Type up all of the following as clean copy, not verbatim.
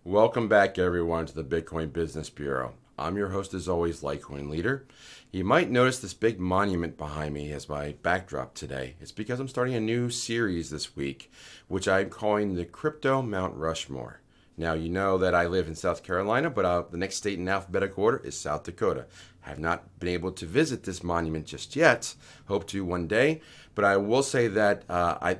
Welcome back, everyone, to the Bitcoin Business Bureau. I'm your host, as always, LitecoinLeader. You might notice this big monument behind me as my backdrop today. It's because I'm starting a new series this week, which I'm calling the Crypto Mount Rushmore. Now, you know that I live in South Carolina, but the next state in alphabetical order is South Dakota. I have not been able to visit this monument just yet. Hope to one day. But I will say that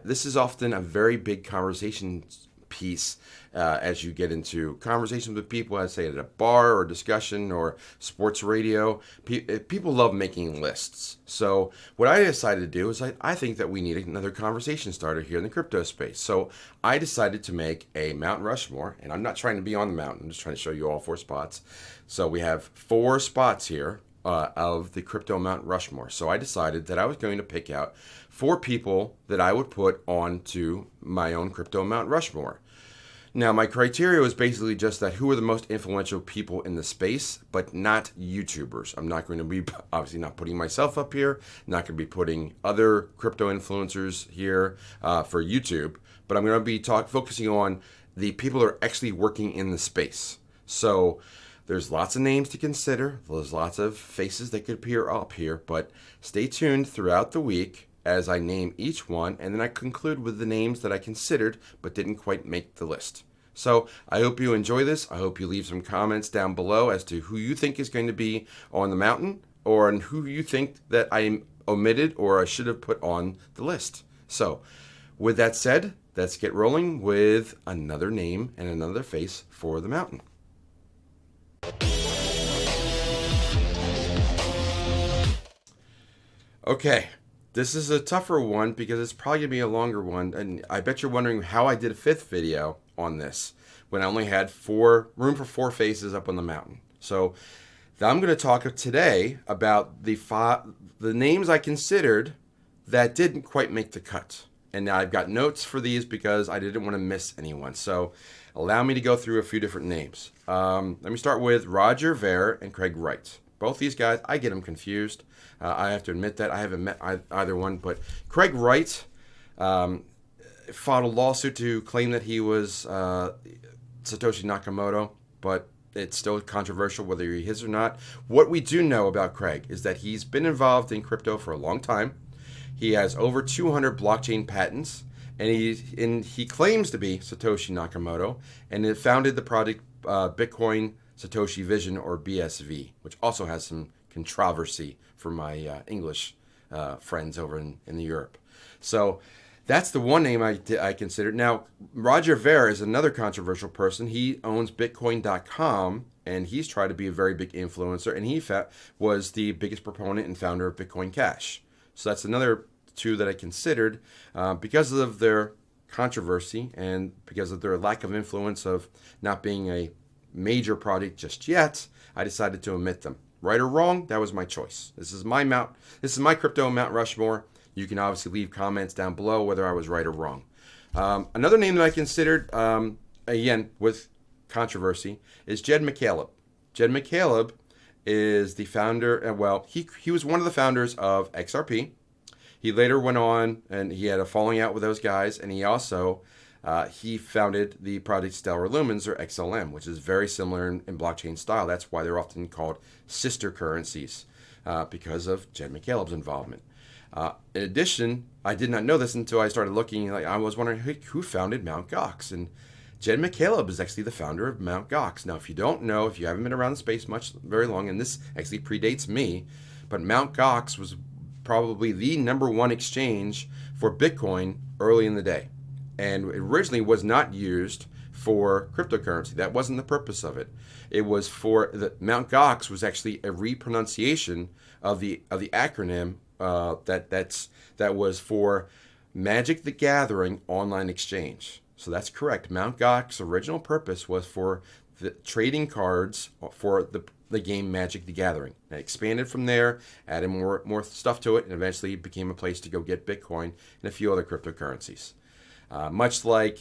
this is often a very big conversation piece as you get into conversations with people, I'd say at a bar or discussion or sports radio. People love making lists. So what I decided to do is I think that we need another conversation starter here in the crypto space. So I decided to make a Mount Rushmore, and I'm not trying to be on the mountain. I'm just trying to show you all 4 spots. So we have 4 spots here of the Crypto Mount Rushmore. So I decided that I was going to pick out 4 people that I would put onto my own Crypto Mount Rushmore. Now, my criteria was basically just that who are the most influential people in the space, but not YouTubers. I'm not going to be, obviously not putting myself up here, not going to be putting other crypto influencers here for YouTube, but I'm going to be focusing on the people that are actually working in the space. So there's lots of names to consider. There's lots of faces that could appear up here, but stay tuned throughout the week as I name each one, and then I conclude with the names that I considered but didn't quite make the list. So I hope you enjoy this. I hope you leave some comments down below as to who you think is going to be on the mountain, or who you think that I omitted or I should have put on the list. So with that said, let's get rolling with another name and another face for the mountain. Okay. This is a tougher one because it's probably going to be a longer one, and I bet you're wondering how I did a 5th video on this when I only had room for 4 faces up on the mountain. So I'm going to talk today about the names I considered that didn't quite make the cut. And now I've got notes for these because I didn't want to miss anyone. So allow me to go through a few different names. Let me start with Roger Ver and Craig Wright. Both these guys, I get them confused. I have to admit that. I haven't met either one. But Craig Wright filed a lawsuit to claim that he was Satoshi Nakamoto, but it's still controversial whether he is or not. What we do know about Craig is that he's been involved in crypto for a long time. He has over 200 blockchain patents, and he claims to be Satoshi Nakamoto, and it founded the project Bitcoin Satoshi Vision, or BSV, which also has some controversy for my English friends over in Europe. So that's the one name I considered. Now, Roger Ver is another controversial person. He owns Bitcoin.com, and he's tried to be a very big influencer, and he was the biggest proponent and founder of Bitcoin Cash. So that's another 2 that I considered because of their controversy and because of their lack of influence of not being a major project just yet. I decided to omit them. Right or wrong, that was my choice. This is my crypto Mount Rushmore. You can obviously leave comments down below whether I was right or wrong. Another name that I considered, again with controversy, is Jed McCaleb. Jed McCaleb is the founder. He was one of the founders of XRP. He later went on and he had a falling out with those guys, and he also he founded the project Stellar Lumens, or XLM, which is very similar in blockchain style. That's why they're often called sister currencies, because of Jed McCaleb's involvement. In addition, I did not know this until I started looking. I was wondering who founded Mt. Gox, and Jed McCaleb is actually the founder of Mt. Gox. Now, if you don't know, if you haven't been around the space very long, and this actually predates me, but Mt. Gox was probably the #1 exchange for Bitcoin early in the day. And it originally was not used for cryptocurrency. That wasn't the purpose of it. It was for Mt. Gox was actually a repronunciation of the acronym that was for Magic the Gathering Online Exchange. So that's correct. Mt. Gox's original purpose was for the trading cards for the game Magic the Gathering. It expanded from there, added more stuff to it, and eventually became a place to go get Bitcoin and a few other cryptocurrencies. Much like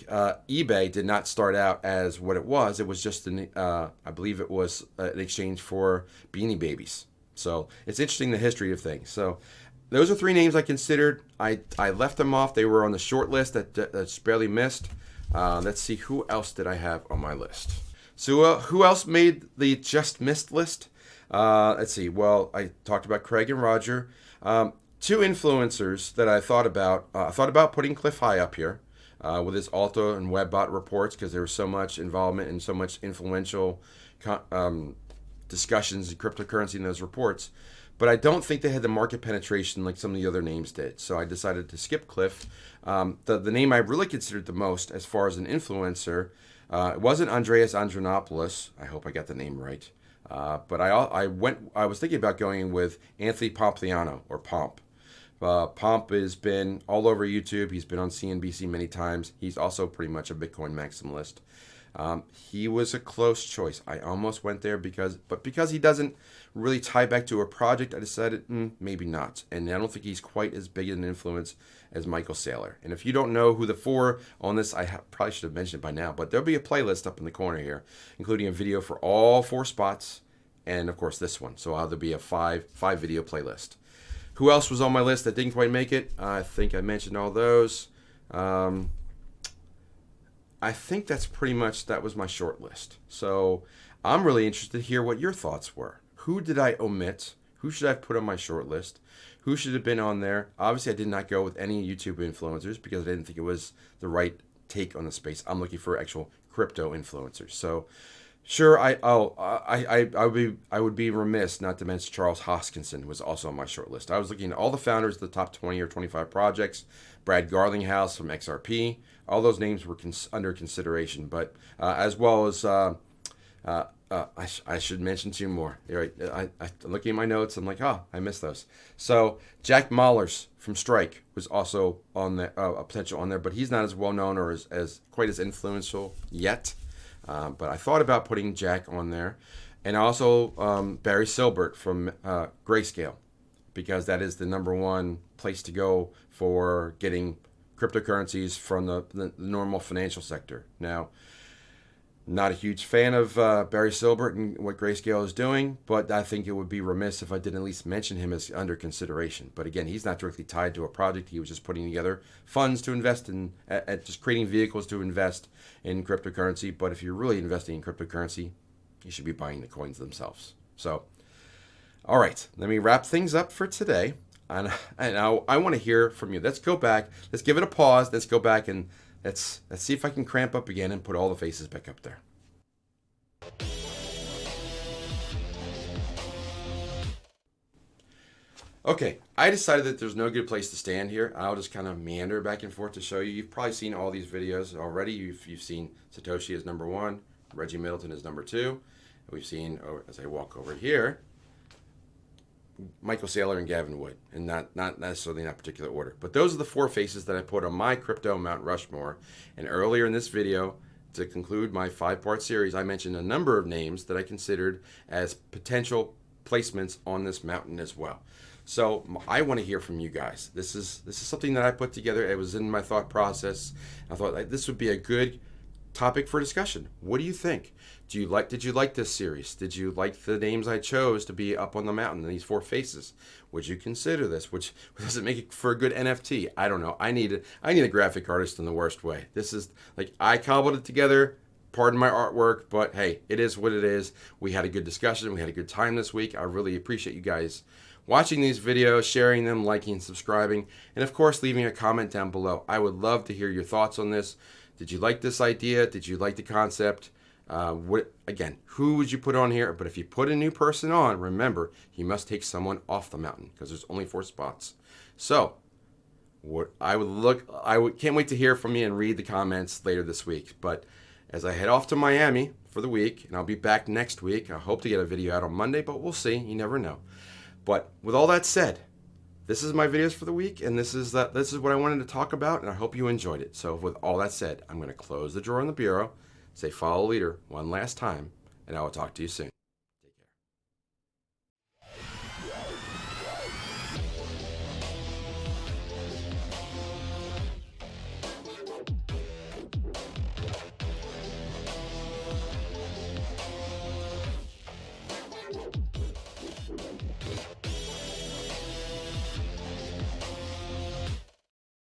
eBay did not start out as what it was just I believe it was an exchange for Beanie Babies. So it's interesting, the history of things. So those are 3 names I considered. I left them off. They were on the short list that's barely missed. Let's see, who else did I have on my list? So who else made the just missed list? Let's see. Well, I talked about Craig and Roger. Two influencers that I thought about. I thought about putting Cliff High up here with his Alto and Webbot reports because there was so much involvement and so much influential discussions in cryptocurrency in those reports. But I don't think they had the market penetration like some of the other names did. So I decided to skip Cliff. The name I really considered the most as far as an influencer, it wasn't Andreas Andronopoulos. I hope I got the name right. But I was thinking about going with Anthony Pompliano, or Pomp. Pomp has been all over YouTube. He's been on CNBC many times. He's also pretty much a Bitcoin maximalist. He was a close choice. I almost went there because he doesn't really tie back to a project, I decided maybe not. And I don't think he's quite as big an influence as Michael Saylor. And if you don't know who the four on this, I probably should have mentioned it by now, but there'll be a playlist up in the corner here, including a video for all four spots, and of course this one. So there'll be a five video playlist. Who else was on my list that didn't quite make it? I think I mentioned all those. I think that was my short list. So I'm really interested to hear what your thoughts were. Who did I omit? Who should I have put on my short list? Who should have been on there? Obviously, I did not go with any YouTube influencers because I didn't think it was the right take on the space. I'm looking for actual crypto influencers. So, sure, I would be remiss not to mention Charles Hoskinson, who was also on my short list. I was looking at all the founders of the top 20 or 25 projects. Brad Garlinghouse from XRP. All those names were under consideration, but as well as I should mention two more. Right, I'm looking at my notes. I'm like, I missed those. So Jack Mallers from Strike was also on the a potential on there, but he's not as well known or as quite as influential yet. But I thought about putting Jack on there, and also Barry Silbert from Grayscale, because that is the number one place to go for getting cryptocurrencies from the normal financial sector. Now, not a huge fan of Barry Silbert and what Grayscale is doing, but I think it would be remiss if I didn't at least mention him as under consideration. But again, he's not directly tied to a project. He was just putting together funds to invest in, at just creating vehicles to invest in cryptocurrency. But if you're really investing in cryptocurrency, you should be buying the coins themselves. So, all right, let me wrap things up for today. And I want to hear from you. Let's go back. Let's give it a pause. Let's go back and let's see if I can cramp up again and put all the faces back up there. Okay, I decided that there's no good place to stand here. I'll just kind of meander back and forth to show you. You've probably seen all these videos already. You've seen Satoshi as number one, Reggie Middleton as number two. We've seen, as I walk over here, Michael Saylor and Gavin Wood, and not necessarily in that particular order. But those are the four faces that I put on my crypto Mount Rushmore. And earlier in this video, to conclude my 5-part series, I mentioned a number of names that I considered as potential placements on this mountain as well. So I want to hear from you guys. This is something that I put together. It was in my thought process. I thought this would be a good topic for discussion. What do you think? Did you like this series? Did you like the names I chose to be up on the mountain, these four faces? Would you consider this? Does it make it for a good NFT? I don't know. I need a graphic artist in the worst way. This is like, I cobbled it together. Pardon my artwork, but hey, it is what it is. We had a good discussion. We had a good time this week. I really appreciate you guys watching these videos, sharing them, liking, subscribing, and of course, leaving a comment down below. I would love to hear your thoughts on this. Did you like this idea? Did you like the concept? Again, who would you put on here? But if you put a new person on, remember, you must take someone off the mountain because there's only 4 spots. So, can't wait to hear from you and read the comments later this week. But as I head off to Miami for the week, and I'll be back next week. I hope to get a video out on Monday, but we'll see. You never know. But with all that said, this is my videos for the week, and this is what I wanted to talk about, and I hope you enjoyed it. So with all that said, I'm going to close the drawer in the bureau, say follow leader one last time, and I will talk to you soon.